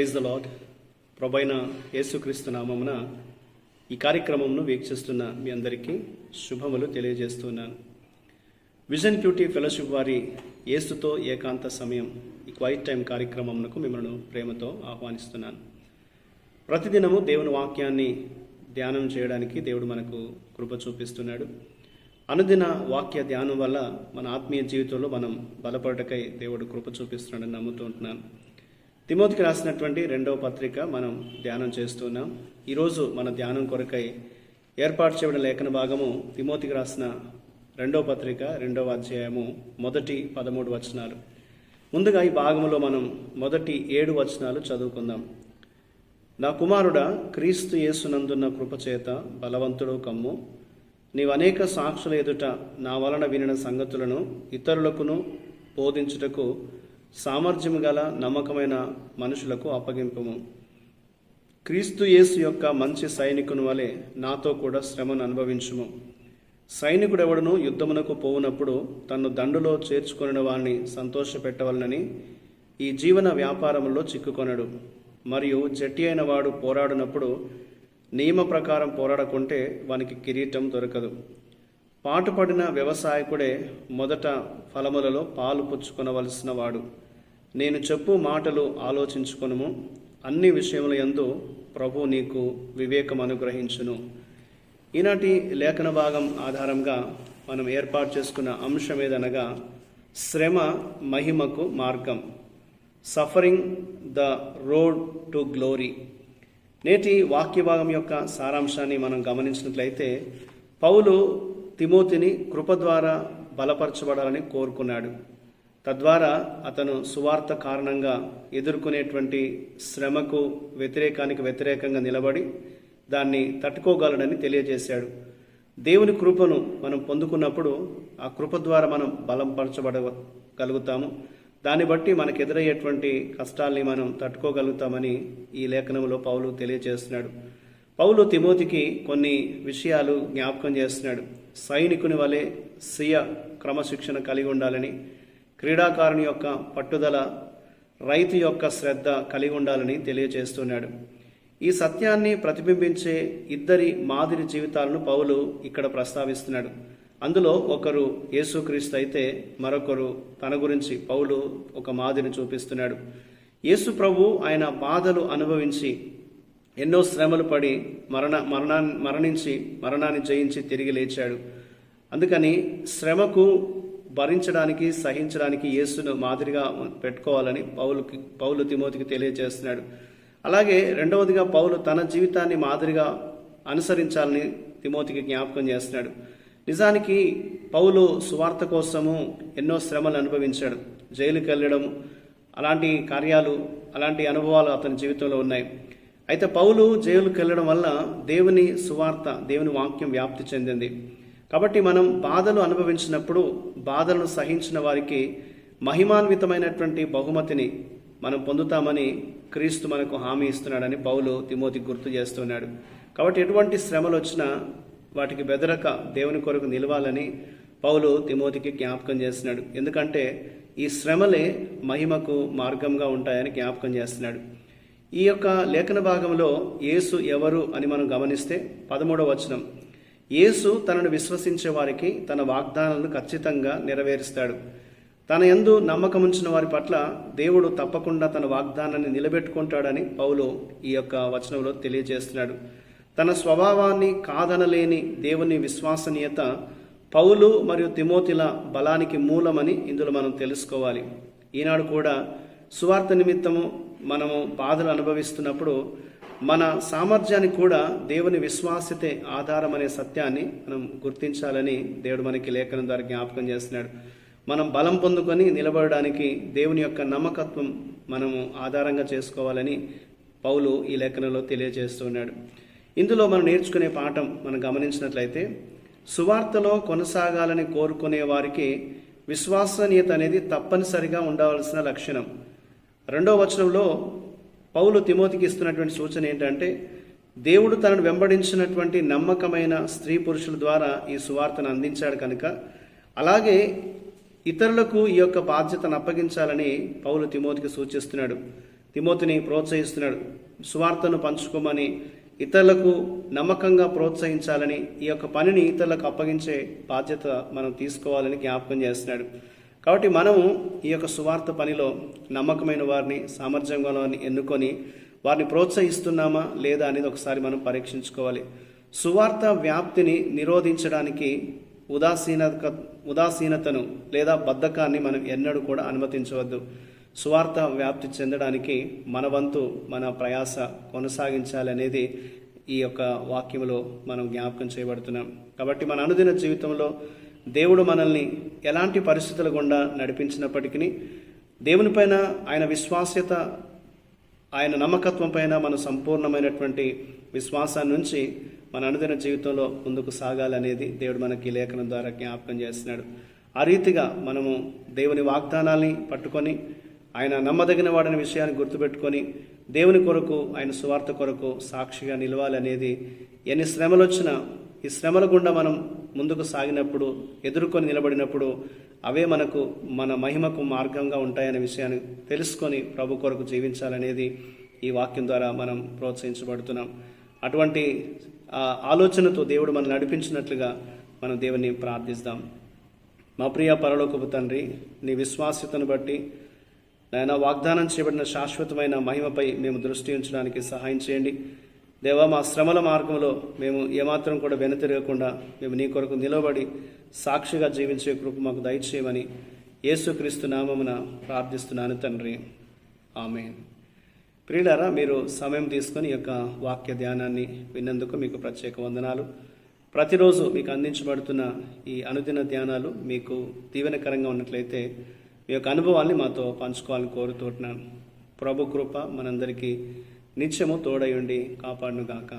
Praise the lord. ప్రభైన యేసుక్రీస్తు నామమున ఈ కార్యక్రమంను వీక్షిస్తున్న మీ అందరికీ శుభములు తెలియజేస్తున్నాను. విజన్ క్యూటీ ఫెలోషిప్ వారి యేసుతో ఏకాంత సమయం ఈ క్వైట్ టైం కార్యక్రమంకు మిమ్మల్ని ప్రేమతో ఆహ్వానిస్తున్నాను. ప్రతిదినము దేవుని వాక్యాన్ని ధ్యానం చేయడానికి దేవుడు మనకు కృప చూపిస్తున్నాడు. అనుదిన వాక్య ధ్యానం వల్ల మన ఆత్మీయ జీవితంలో మనం బలపడటకై దేవుడు కృప చూపిస్తున్నాడని నమ్ముతూ ఉంటున్నాను. తిమోతికి రాసినటువంటి 2వ పత్రిక మనం ధ్యానం చేస్తున్నాం. ఈరోజు మన ధ్యానం కొరకై ఏర్పాటు చేయబడిన లేఖన భాగము తిమోతికి రాసిన 2వ పత్రిక 2వ అధ్యాయము మొదటి 13 వచనాలు. ముందుగా ఈ భాగంలో మనం మొదటి 7 వచనాలు చదువుకుందాం. నా కుమారుడా, క్రీస్తు యేసునందున్న కృపచేత బలవంతుడు కమ్ము. నీవు అనేక సాక్షుల ఎదుట నా వలన వినిన సంగతులను ఇతరులకును బోధించుటకు సామర్థ్యం గల నమ్మకమైన మనుషులకు అప్పగింపము. క్రీస్తు యేసు యొక్క మంచి సైనికుని వలె నాతో కూడా శ్రమను అనుభవించుము. సైనికుడెవడును యుద్ధమునకు పోవునప్పుడు తన్ను దండులో చేర్చుకొనిన వారిని సంతోషపెట్టవలనని ఈ జీవన వ్యాపారంలో చిక్కుకొనడు. మరియు జట్టి అయిన వాడు పోరాడినప్పుడు నియమ ప్రకారం పోరాడకుంటే వానికి కిరీటం దొరకదు. పాటుపడిన వ్యవసాయకుడే మొదట ఫలములలో పాలు పుచ్చుకొనవలసిన వాడు. నేను చెప్పు మాటలు ఆలోచించుకొనుము. అన్ని విషయముల యందు ప్రభు నీకు వివేకం అనుగ్రహించును. ఈనాటి లేఖన భాగం ఆధారంగా మనం ఏర్పాటు చేసుకున్న అంశం ఏదనగా శ్రమ మహిమకు మార్గం, suffering the road to glory. నేటి వాక్య భాగం యొక్క సారాంశాన్ని మనం గమనించినట్లయితే పౌలు తిమోతిని కృప ద్వారా బలపరచబడాలని కోరుకున్నాడు. తద్వారా అతను సువార్త కారణంగా ఎదుర్కొనేటువంటి శ్రమకు వ్యతిరేకంగా నిలబడి దాన్ని తట్టుకోగలడని తెలియజేశాడు. దేవుని కృపను మనం పొందుకున్నప్పుడు ఆ కృప ద్వారా మనం బలపరచబడగలుగుతాము. దాన్ని బట్టి మనకు ఎదురయ్యేటువంటి కష్టాల్ని మనం తట్టుకోగలుగుతామని ఈ లేఖనంలో పౌలు తెలియజేస్తున్నాడు. పౌలు తిమోతికి కొన్ని విషయాలు జ్ఞాపకం చేస్తున్నాడు. సైనికుని వలె స్వీయ క్రమశిక్షణ కలిగి ఉండాలని, క్రీడాకారుని యొక్క పట్టుదల, రైతు యొక్క శ్రద్ధ కలిగి ఉండాలని తెలియజేస్తున్నాడు. ఈ సత్యాన్ని ప్రతిబింబించే ఇద్దరి మాదిరి జీవితాలను పౌలు ఇక్కడ ప్రస్తావిస్తున్నాడు. అందులో ఒకరు యేసుక్రీస్తు అయితే మరొకరు తన గురించి పౌలు ఒక మాదిరిని చూపిస్తున్నాడు. యేసు ప్రభు ఆయన బాధలు అనుభవించి ఎన్నో శ్రమలు పడి మరణాన్ని జయించి తిరిగి లేచాడు. అందుకని శ్రమకు భరించడానికి, సహించడానికి యేసును మాదిరిగా పెట్టుకోవాలని పౌలు తిమోతికి తెలియజేస్తున్నాడు. అలాగే రెండవదిగా పౌలు తన జీవితాన్ని మాదిరిగా అనుసరించాలని తిమోతికి జ్ఞాపకం చేస్తున్నాడు. నిజానికి పౌలు సువార్త కోసము ఎన్నో శ్రమలు అనుభవించాడు. జైలుకి వెళ్ళడం, అలాంటి అనుభవాలు అతని జీవితంలో ఉన్నాయి. అయితే పౌలు జైలుకి వెళ్ళడం వల్ల దేవుని సువార్త, దేవుని వాక్యం వ్యాప్తి చెందింది. కాబట్టి మనం బాధలు అనుభవించినప్పుడు బాధలను సహించిన వారికి మహిమాన్వితమైనటువంటి బహుమతిని మనం పొందుతామని క్రీస్తు మనకు హామీ ఇస్తున్నాడని పౌలు తిమోతికి గుర్తు చేస్తున్నాడు. కాబట్టి ఎటువంటి శ్రమలు వచ్చినా వాటికి బెదరక దేవుని కొరకు నిలవాలని పౌలు తిమోతికి జ్ఞాపకం చేస్తున్నాడు. ఎందుకంటే ఈ శ్రమలే మహిమకు మార్గంగా ఉంటాయని జ్ఞాపకం చేస్తున్నాడు. ఈ యొక్క లేఖన భాగంలో యేసు ఎవరు అని మనం గమనిస్తే 13వ వచనం, యేసు తనను విశ్వసించే వారికి తన వాగ్దానాలను ఖచ్చితంగా నెరవేరుస్తాడు. తన యందు నమ్మకం ఉంచిన వారి పట్ల దేవుడు తప్పకుండా తన వాగ్దానాన్ని నిలబెట్టుకుంటాడని పౌలు ఈ యొక్క వచనంలో తెలియజేస్తున్నాడు. తన స్వభావాన్ని కాదనలేని దేవుని విశ్వసనీయత పౌలు మరియు తిమోతిల బలానికి మూలమని ఇందులో మనం తెలుసుకోవాలి. ఈనాడు కూడా సువార్త నిమిత్తము మనము బాధలు అనుభవిస్తున్నప్పుడు మన సామర్థ్యానికి కూడా దేవుని విశ్వాసతే ఆధారం అనే సత్యాన్ని మనం గుర్తించాలని దేవుడు మనకి లేఖనం ద్వారా జ్ఞాపకం చేస్తున్నాడు. మనం బలం పొందుకొని నిలబడడానికి దేవుని యొక్క నమ్మకత్వం మనము ఆధారంగా చేసుకోవాలని పౌలు ఈ లేఖనంలో తెలియజేస్తున్నాడు. ఇందులో మనం నేర్చుకునే పాఠం మనం గమనించినట్లయితే సువార్తలో కొనసాగాలని కోరుకునే వారికి విశ్వసనీయత అనేది తప్పనిసరిగా ఉండవలసిన లక్షణం. 2వ వచనంలో పౌలు తిమోతికి ఇస్తున్నటువంటి సూచన ఏంటంటే దేవుడు తనను వెంబడించినటువంటి నమ్మకమైన స్త్రీ పురుషుల ద్వారా ఈ సువార్తను అందించాడు కనుక అలాగే ఇతరులకు ఈ యొక్క బాధ్యతను అప్పగించాలని పౌలు తిమోతికి సూచిస్తున్నాడు. తిమోతిని ప్రోత్సహిస్తున్నాడు. సువార్తను పంచుకోమని, ఇతరులకు నమ్మకంగా ప్రోత్సహించాలని, ఈ యొక్క పనిని ఇతరులకు అప్పగించే బాధ్యత మనం తీసుకోవాలని జ్ఞాపకం చేస్తున్నాడు. కాబట్టి మనము ఈ యొక్క సువార్త పనిలో నమ్మకమైన వారిని, సామర్థ్యం గల వారిని ఎన్నుకొని వారిని ప్రోత్సహిస్తున్నామా లేదా అనేది ఒకసారి మనం పరీక్షించుకోవాలి. సువార్త వ్యాప్తిని నిరోధించడానికి ఉదాసీనతను లేదా బద్ధకాన్ని మనం ఎన్నడూ కూడా అనుమతించవద్దు. సువార్త వ్యాప్తి చెందడానికి మన వంతు, మన ప్రయాస కొనసాగించాలనేది ఈ యొక్క వాక్యంలో మనం జ్ఞాపకం చేయబడుతున్నాం. కాబట్టి మన అనుదిన జీవితంలో దేవుడు మనల్ని ఎలాంటి పరిస్థితుల గుండా నడిపించినప్పటికీ దేవునిపైన ఆయన విశ్వాస్యత, ఆయన నమ్మకత్వం పైన మన సంపూర్ణమైనటువంటి విశ్వాసాన్ని నుంచి మన అనుదిన జీవితంలో ముందుకు సాగాలనేది దేవుడు మనకి లేఖనం ద్వారా జ్ఞాపకం చేస్తున్నాడు. ఆ రీతిగా మనము దేవుని వాగ్దానాల్ని పట్టుకొని, ఆయన నమ్మదగిన వాడని విషయాన్ని గుర్తుపెట్టుకొని దేవుని కొరకు, ఆయన సువార్త కొరకు సాక్షిగా నిలవాలనేది, ఎన్ని శ్రమలు వచ్చినా ఈ శ్రమల గుండా మనం ముందుకు సాగినప్పుడు, ఎదుర్కొని నిలబడినప్పుడు అవే మనకు మన మహిమకు మార్గంగా ఉంటాయనే విషయాన్ని తెలుసుకొని ప్రభు కొరకు జీవించాలనేది ఈ వాక్యం ద్వారా మనం ప్రోత్సహించబడుతున్నాం. అటువంటి ఆలోచనతో దేవుడు మనం నడిపించినట్లుగా మనం దేవుని ప్రార్థిస్తాం. మా ప్రియ పరలోకపు తండ్రి, నీ విశ్వాస్యతను బట్టి నాయన వాగ్దానం చేయబడిన శాశ్వతమైన మహిమపై మేము దృష్టి ఉంచడానికి సహాయం చేయండి. దేవా, మా శ్రమల మార్గంలో మేము ఏమాత్రం కూడా వెనుతిరగకుండా మేము నీ కొరకు నిలబడి సాక్షిగా జీవించే కృప మాకు దయచేయమని యేసుక్రీస్తు నామమున ప్రార్థిస్తున్నాను తండ్రి. ఆమేన్. ప్రియులారా, మీరు సమయం తీసుకొని ఈ యొక్క వాక్య ధ్యానాన్ని విన్నందుకు మీకు ప్రత్యేక వందనాలు. ప్రతిరోజు మీకు అందించబడుతున్న ఈ అనుదిన ధ్యానాలు మీకు దీవెనకరంగా ఉన్నట్లయితే మీ యొక్క అనుభవాల్ని మాతో పంచుకోవాలని కోరుతున్నాను. ప్రభు కృప మనందరికీ నిత్యము తోడయుండి కాపాడునుగాక.